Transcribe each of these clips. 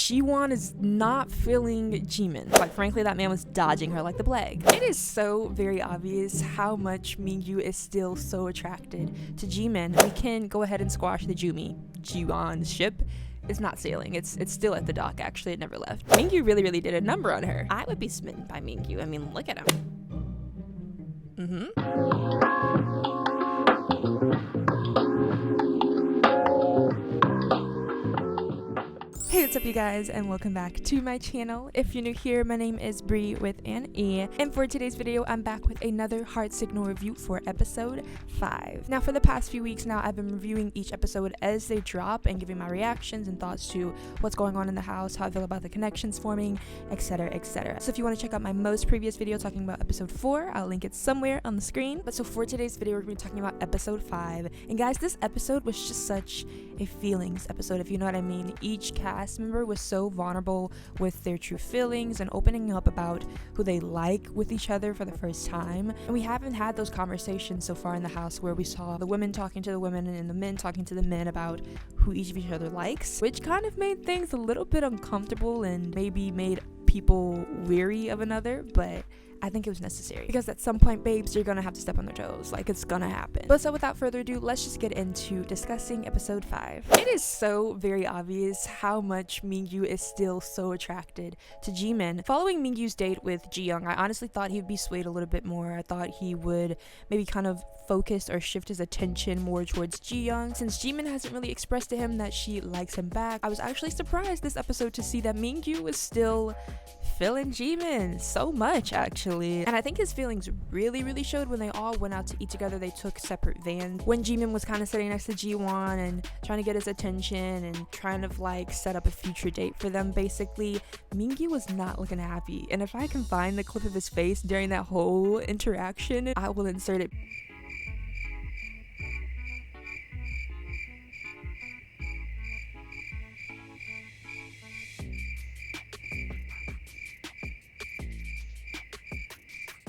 Jiwon is not feeling Jimin. Quite frankly, that man was dodging her like the plague. It is so very obvious how much Mingyu is still so attracted to Jimin. We can go ahead and squash the Jumi Jiwon ship. It's not sailing. It's still at the dock. Actually, it never left. Mingyu really did a number on her. I would be smitten by Mingyu. I mean, look at him. Hey, what's up you guys, and welcome back to my channel. If you're new here, my name is Bree with an E, and for today's video I'm back with another heart signal review for episode 5. Now for the past few weeks now, I've been reviewing each episode as they drop and giving my reactions and thoughts to what's going on in the house, how I feel about the connections forming, etc, etc. So if you want to check out my most previous video talking about episode 4, I'll link it somewhere on the screen. But so for today's video, we're going to be talking about episode 5, and guys, this episode was just such a feelings episode, if you know what I mean. Each cast member was so vulnerable with their true feelings and opening up about who they like with each other for the first time. And we haven't had those conversations so far in the house where we saw the women talking to the women and the men talking to the men about who each of each other likes, which kind of made things a little bit uncomfortable and maybe made people weary of another, but I think it was necessary because at some point, babes, you're gonna have to step on their toes. Like, it's gonna happen. But so without further ado, let's just get into discussing episode 5. It is so very obvious how much Mingyu is still so attracted to Jimin. Following Mingyu's date with Jiyoung, I honestly thought he would be swayed a little bit more. I thought he would maybe kind of focus or shift his attention more towards Jiyoung. Since Jimin hasn't really expressed to him that she likes him back, I was actually surprised this episode to see that Mingyu was still feeling Jimin so much, actually. And I think his feelings really showed when they all went out to eat together. They took separate vans. When Jimin was kind of sitting next to Jiwon and trying to get his attention and trying to like set up a future date for them, basically, Mingyu was not looking happy. And if I can find the clip of his face during that whole interaction, I will insert it.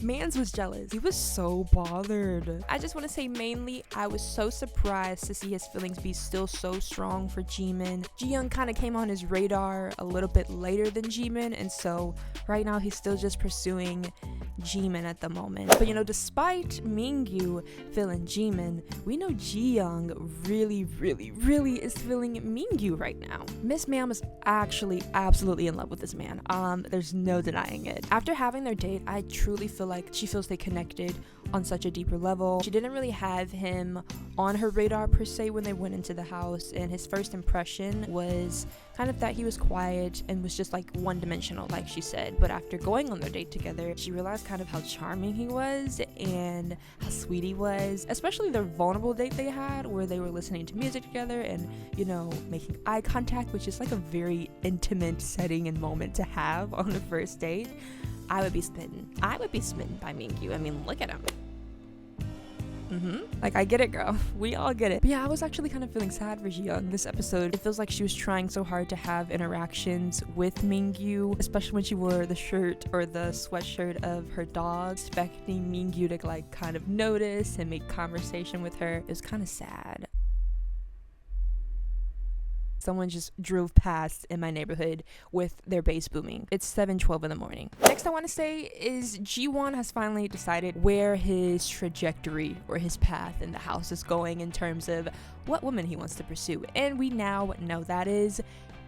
Mans was jealous. He was so bothered. I just want to say mainly I was so surprised to see his feelings be still so strong for Jimin. Jiyoung kind of came on his radar a little bit later than Jimin, and so right now he's still just pursuing Jimin at the moment. But you know, despite Mingyu feeling Jimin, we know Jiyoung really is feeling Mingyu right now. Miss Ma'am is actually absolutely in love with this man. There's no denying it. After having their date, I truly feel like she feels they connected on such a deeper level. She didn't really have him on her radar per se when they went into the house, and his first impression was kind of that he was quiet and was just like one-dimensional, like she said. But after going on their date together, she realized kind of how charming he was and how sweet he was, especially their vulnerable date they had where they were listening to music together and, you know, making eye contact, which is like a very intimate setting and moment to have on a first date. I would be smitten. I would be smitten by Mingyu. I mean, look at him. Like, I get it, girl. We all get it. But yeah, I was actually kind of feeling sad for Jiyoung this episode. It feels like she was trying so hard to have interactions with Mingyu, especially when she wore the shirt or the sweatshirt of her dog, expecting Mingyu to like kind of notice and make conversation with her. It was kind of sad. Someone just drove past in my neighborhood with their bass booming. It's 7:12 in the morning. Next I want to say is Jiwon has finally decided where his trajectory or his path in the house is going in terms of what woman he wants to pursue. And we now know that is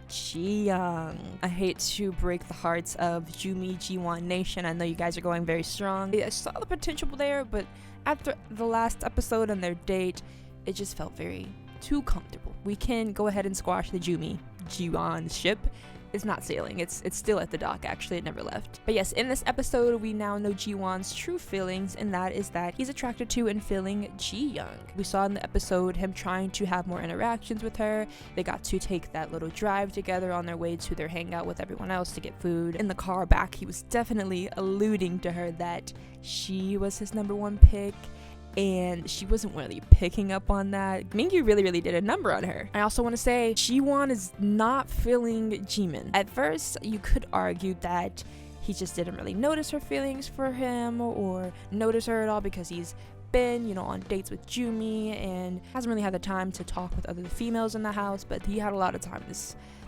Jiyoung. I hate to break the hearts of Jumi Jiwon Nation. I know you guys are going very strong. I saw the potential there, but after the last episode and their date, it just felt very too comfortable. We can go ahead and squash the Jumi Jiwon ship. It's not sailing. It's still at the dock. Actually, it never left. But yes, in this episode, we now know Jiwon's true feelings, and that is that he's attracted to and feeling Jiyoung. We saw in the episode him trying to have more interactions with her. They got to take that little drive together on their way to their hangout with everyone else to get food. In the car back, he was definitely alluding to her that she was his number one pick, and she wasn't really picking up on that. Mingyu really did a number on her. I also want to say Jiwon is not feeling Jimin. At first, you could argue that he just didn't really notice her feelings for him or notice her at all because he's been, you know, on dates with Jumi and hasn't really had the time to talk with other females in the house, but he had a lot of time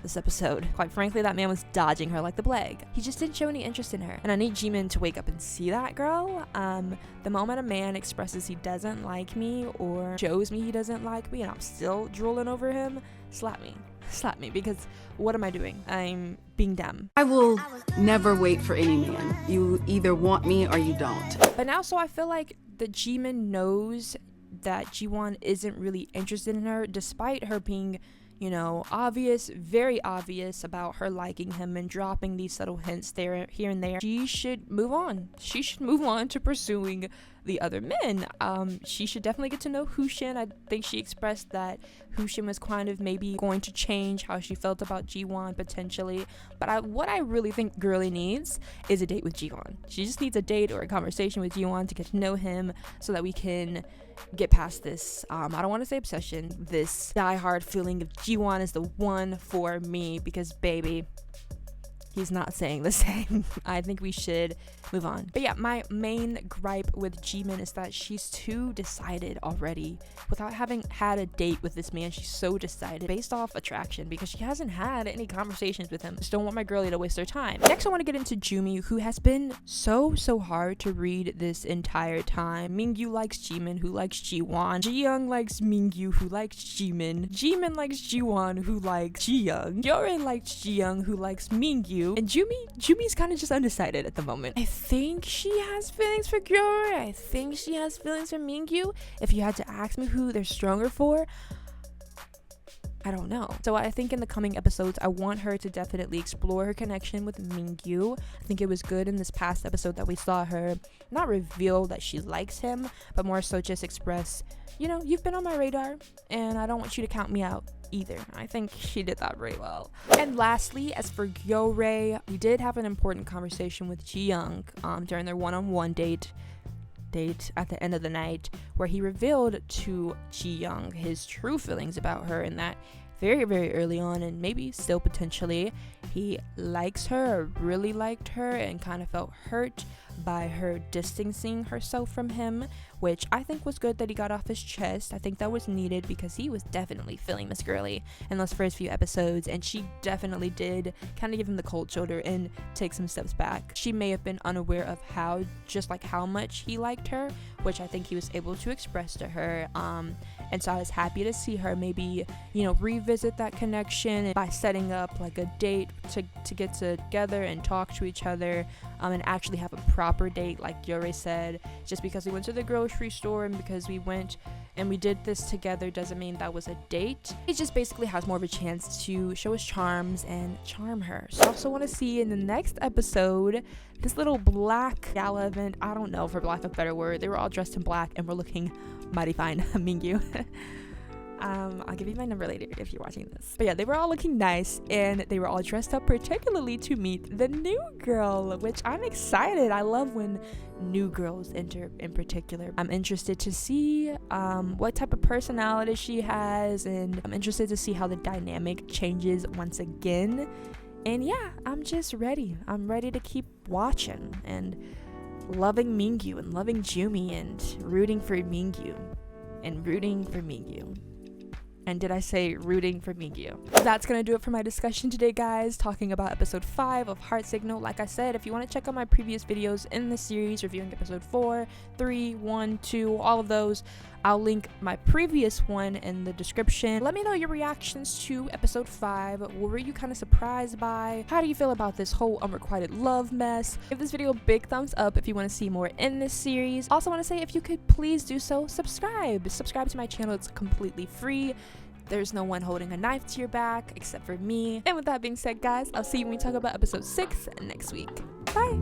this episode. Quite frankly, that man was dodging her like the plague. He just didn't show any interest in her. And I need Jimin to wake up and see that, girl. The moment a man expresses he doesn't like me or shows me he doesn't like me and I'm still drooling over him, slap me. Slap me, because what am I doing? I'm being dumb. I will never wait for any man. You either want me or you don't. But now, so I feel like that Jimin knows that Jiwon isn't really interested in her, despite her being, you know, very obvious about her liking him and dropping these subtle hints here and there. She should move on. She should move on to pursuing the other men. She should definitely get to know Hooshin. I think she expressed that Hooshin was kind of maybe going to change how she felt about Jiwon potentially. But what I really think girly needs is a date with Jiwon. She just needs a date or a conversation with Jiwon to get to know him so that we can get past this, I don't want to say obsession, this die-hard feeling of Jiwon is the one for me, because baby, he's not saying the same. I think we should move on. But yeah, my main gripe with Jimin is that she's too decided already. Without having had a date with this man, she's so decided based off attraction because she hasn't had any conversations with him. Just don't want my girlie to waste her time. Next, I want to get into Jumi, who has been so hard to read this entire time. Mingyu likes Jimin, who likes Jiwon. Jiyoung likes Mingyu, who likes Jimin. Jimin likes Jiwon, who likes Jiyoung. Yore likes Jiyoung, who likes Mingyu. And Jumi's kind of just undecided at the moment. I think she has feelings for Yore. I think she has feelings for Mingyu. If you had to ask me who they're stronger for, I don't know. So I think in the coming episodes, I want her to definitely explore her connection with Mingyu. I think it was good in this past episode that we saw her not reveal that she likes him, but more so just express, you know, you've been on my radar and I don't want you to count me out either. I think she did that really well. And lastly, as for Yore, we did have an important conversation with Jiyoung during their one-on-one date at the end of the night, where he revealed to Jiyoung his true feelings about her, and that very early on, and maybe still potentially, he likes her or really liked her and kind of felt hurt by her distancing herself from him, which I think was good that he got off his chest. I think that was needed because he was definitely feeling Miss Girly in those first few episodes, and she definitely did kind of give him the cold shoulder and take some steps back. She may have been unaware of how much he liked her, which I think he was able to express to her, and so I was happy to see her maybe, you know, revisit that connection by setting up like a date to get together and talk to each other, and actually have a proper date like Yore said. Just because we went to the grocery store and because we went and we did this together doesn't mean that was a date. He just basically has more of a chance to show his charms and charm her. So I also want to see in the next episode this little black gala event. I don't know, for lack of a better word. They were all dressed in black and were looking mighty fine. Mingyu. I'll give you my number later if you're watching this. But yeah, they were all looking nice and they were all dressed up particularly to meet the new girl, which I'm excited. I love when new girls enter in particular. I'm interested to see what type of personality she has, and I'm interested to see how the dynamic changes once again. And yeah, I'm just ready. I'm ready to keep watching and loving Mingyu and loving Jumi and rooting for Mingyu and rooting for Mingyu. And did I say rooting for Mingyu? That's gonna do it for my discussion today, guys, talking about episode 5 of Heart Signal. Like I said, if you want to check out my previous videos in the series reviewing episode 4, 3, 1, 2, all of those, I'll link my previous one in the description. Let me know your reactions to episode 5. What were you kind of surprised by? How do you feel about this whole unrequited love mess? Give this video a big thumbs up if you want to see more in this series. Also want to say, if you could please do so, subscribe to my channel. It's completely free. There's no one holding a knife to your back except for me. And with that being said, guys, I'll see you when we talk about episode 6 next week. Bye.